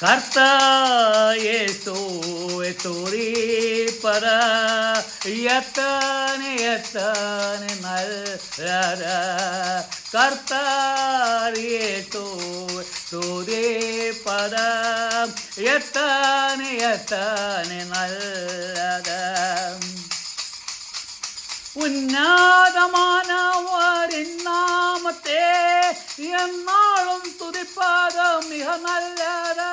കർത്തായേശുവേ തുതിപ്പത എത്തനെ എത്തനെ നല്ലത കർത്തായേശുവേ തുതിപ്പത എത്തനെ എത്തനെ നല്ലത ഉന്നതമാനവരിൻ നാമത്തെ എന്നാളും തുതിപ്പത് മിക നല്ലത്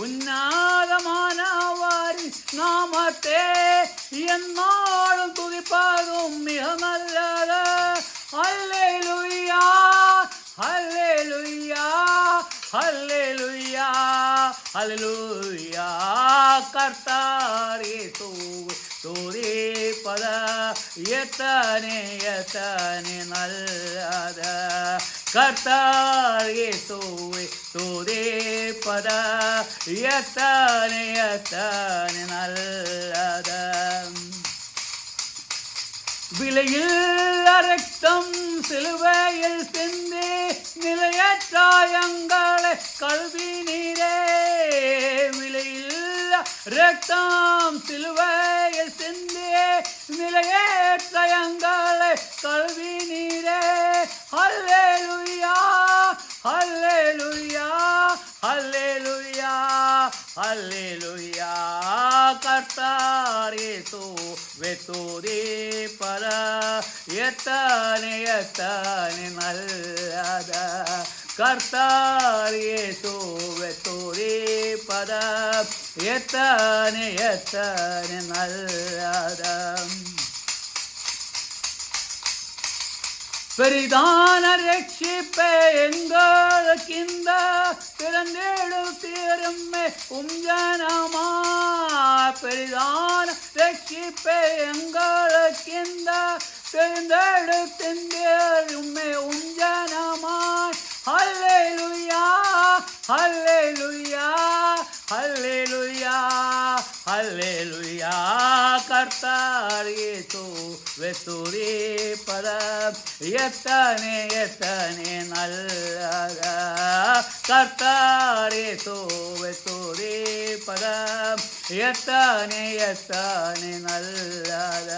ഉന്നതമാനവരിൻ നാമത്തെ എന്നാളും തുതിപ്പതും മിക നല്ലത് ഹല്ലേലൂയ ഹല്ലേലൂയ ഹല്ലേലൂയ ഹല്ലേലൂയ കർത്തായേശുവേ തുതിപ്പത എത്തനെ എത്തനെ നല്ലത കർത്തായേശുവേ തുതിപ്പത എത്തനെ എത്തനെ നല്ലത വിലയില്ല രക്തം സിലുവയിൽ സിന്തി നിലയറ്റായങ്ങളെ കഴുകിനീരേ വിലയില്ല രക്തം സിലുവയിൽ സിന്തി നിലയറ്റയങ്ങളെ കഴുകിനീരേ ഹല്ലേലൂയ ഹല്ലേലൂയ ഹല്ലേലൂയ ഹല്ലേലൂയ കർത്തായേശുവേ തുതിപ്പത എത്തനെ എത്തനെ നല്ലത കർത്തായേശുവേ തുതിപ്പത എത്തനെ എത്തനെ നല്ലത பெரிதான ரட்சிப்பை எங்களுக்கிந்த பிறந்தெடுத்திருமே உஞ்சனமா பெரிதான ரட்சிப்பை எங்களுக்கிந்த பிறந்தெடுத்திருமே உஞ்சனமாய் ஹல்லேலூயா ஹல்லேலூயா ஹல்லேலூயா ஹல்லேலூயா கர்த்தாயேசுவே துதிப்பத எத்தனை எத்தனை நல்லத கர்த்தாயேசுவே துதிப்பத எத்தனை எத்தனை நல்லத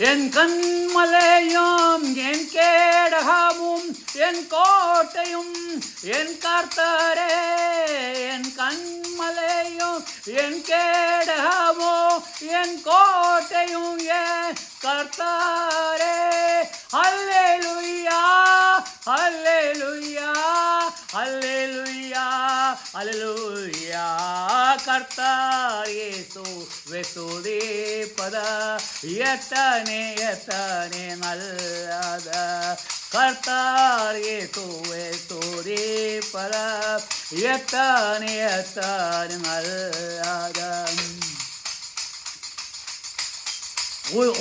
என் கண்மலையும் என் கேடகமும் என் கோட்டையும் என் கர்த்தரே என் கண்மலையும் என் கேடகமோ என் கோட்டையும் என் கர்த்தரே ஹல்லேலூயா ஹல்லேலூயா ஹல்லேலூயா ஹல்லேலூயா கர்த்தாயேசுவே துதிப்பத எத்தனை எத்தனை நல்லத கர்த்தாயேசுவே துதிப்பத எத்தனை எத்தனை நல்லத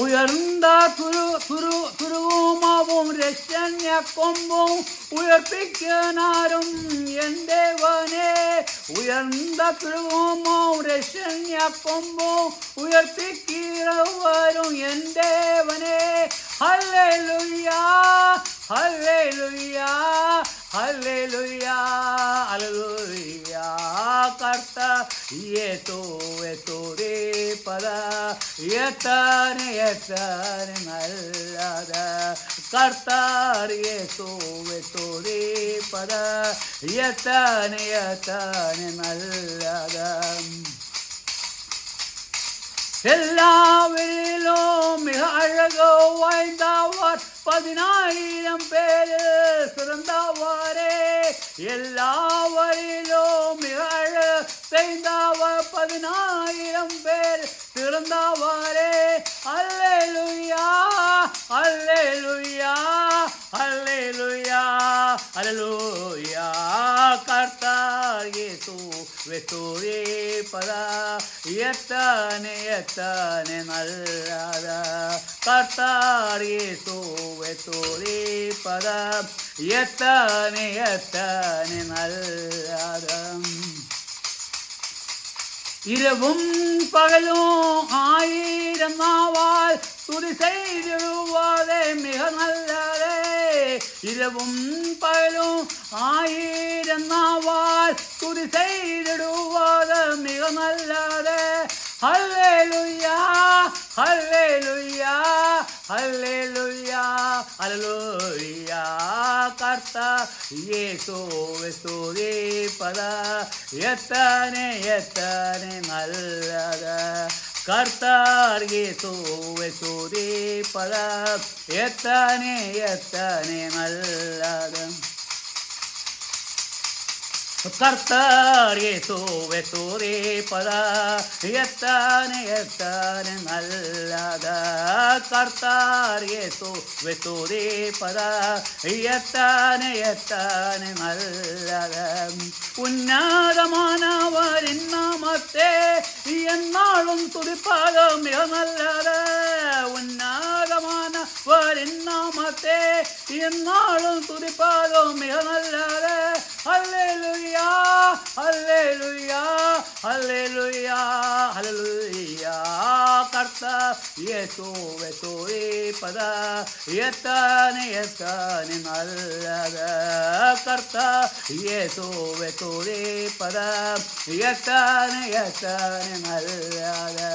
உயர்ந்த துருவமாவும் രക്ഷണ്യ കൊമ്പും ഉയർപ്പിക്കാനും എൻ ദേവനെ ഉയർന്ന തുരുവമാവും രക്ഷണ്യ കൊമ്പും ഉയർപ്പിക്കുന്നവരും എൻ ദേവനെ ഹല്ലേലൂയ ഹല്ലേലൂയ ഹല്ലേലൂയ ഹല്ലേലൂയ കർത്തായേശുവേ തുതിപ്പത എത്തനെ എത്തനെ നല്ലത കർത്തായേശുവേ തുതിപ്പത എത്തനെ എത്തനെ നല്ലത எல்லாவிலும் மிக அழகோ வாய்ந்தவர் 10,000 பேரில் சிறந்தவரே எல்லாவரிலும் மிக அழகு செய்தவர் 10,000 பேர் சிறந்தவரே அல்லேலூயா அல்லேலூயா அல்லேலூயா அல்லேலூயா கர்த்தாயேசுவே துதிப்பத எத்தனை எத்தனை நல்லத கர்த்தாயேசுவே துதிப்பத எத்தனை எத்தனை நல்லத இரவும் பகலும் 1000 நாவால் துதி செய்திடுவதே மிக நல்லதே ഇരവും പകലും 1000 നാവാൽ സ്തുതി ചെയ്തിടുവാത് മിക നല്ലത്. ഹല്ലേലൂയ ഹല്ലേലൂയ ഹല്ലേലൂയ ഹല്ലേലൂയ. കർത്താവ് യേശുവേ സ്തുതിപ്പത എത്തനെ എത്തനെ നല്ലത്. കർത്താവ് യേശുവേ സ്തുതിപ്പത എത്തനെ എത്തനെ നല്ലത്. കർത്താവ് യേശുവേ സ്തുതിപ്പത എത്തനെ എത്തനെ നല്ലത്. കർത്താവ് യേശുവേ സ്തുതിപ്പത എത്തനെ എത്തനെ നല്ലത്. ഉന്നതമാനവരിൻ നാമത്തെ എന്നാളും തുതിപ്പാത മിക നല്ലത്. ഉന്നതമാനവരിൻ നാമത്തെ എന്നാളും തുതിപ്പാത മിക നല്ലത്. ഹല്ലേലൂയ ഹല്ലേലൂയ ഹല്ലേലൂയ ഹല്ലേലൂയ. കർത്താവ് യേശുവേ സ്തുതിപ്പത എത്തനെ എത്തനെ നല്ലത്. കർത്താവ് യേശുവേ സ്തുതിപ്പത എത്തനെ എത്തനെ നല്ലത്.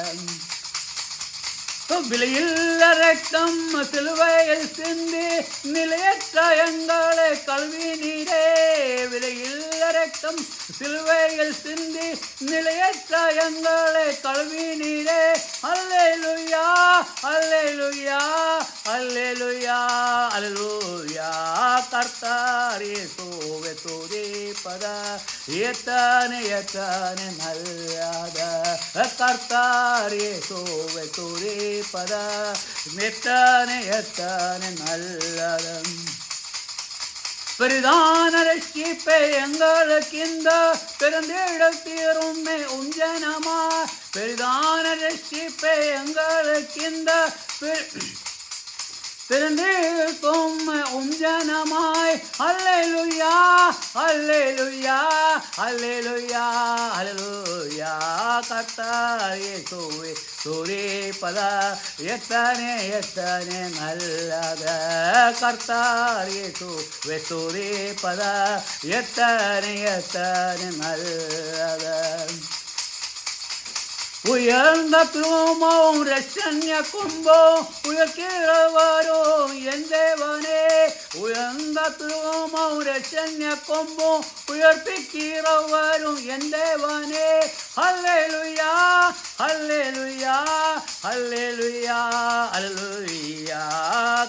വിലയില്ല രക്തം സിലുവയിൽ സിന്തി നിലയറ്റ എങ്ങളെ കൽവിനീരേ. വിലയില്ല രക്തം സിലുവയിൽ സിന്തി നിലയറ്റ എങ്ങളെ കൽവിനീരേ. ഹല്ലേലൂയ ഹല്ലേലൂയ ഹല്ലേലൂയ ഹല്ലേലൂയ. കർത്താവ് യേശുവേ സ്തുതിപ്പത എത്തനെ എത്തനെ നല്ലത്. കർത്താവ് യേശുവേ സ്തുതിപ്പത എത്തനെ എത്തനെ നല്ലത്. பிரதான ரட்சிப்பை எங்களுக்கிந்த பிறந்திடத்தீருமே உஞ்சனமா. பிரதான ரட்சிப்பை எங்களுக்கிந்த பிறந்திருக்கும் உஞ்சனமாய். ஹல்லேலூயா ஹல்லேலூயா ஹல்லேலூயா ஹல்லேலூயா. கர்த்தாவே യേശുവേ സ്തുതിപ്പത എത്തനെ എത്തനെ നല്ലത്. കർത്താവ് യേശുവേ സ്തുതിപ്പത എത്തനെ എത്തനെ നല്ലത്. ഉയർന്ന തൂമവും രക്ഷണ്യ കുംഭവും ഉയർക്കിഴവരും എൻ ദേവനെ. ഉയർന്ന തൂമവും രക്ഷണ്യ കൊമ്പും ഉയർപ്പിക്കിറവരും എൻ ദേവനെ. ഹല്ലേലൂയ ഹല്ലേലൂയ ഹല്ലേലൂയ ഹല്ലേലൂയ.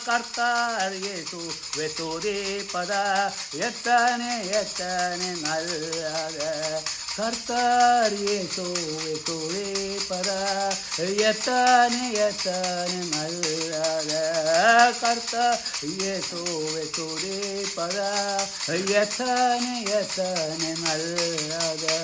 കർത്താവ് യേശുവേ സ്തുതിപ്പത എത്തനെ എത്തനെ നല്ലത്. കർത്താവ് യേശുവേ സ്തുതിപ്പത എത്തനെ എത്തനെ നല്ലത്. കർത്താവ് യേശുവേ സ്തുതിപ്പത എത്തനെ എത്തനെ നല്ലത്.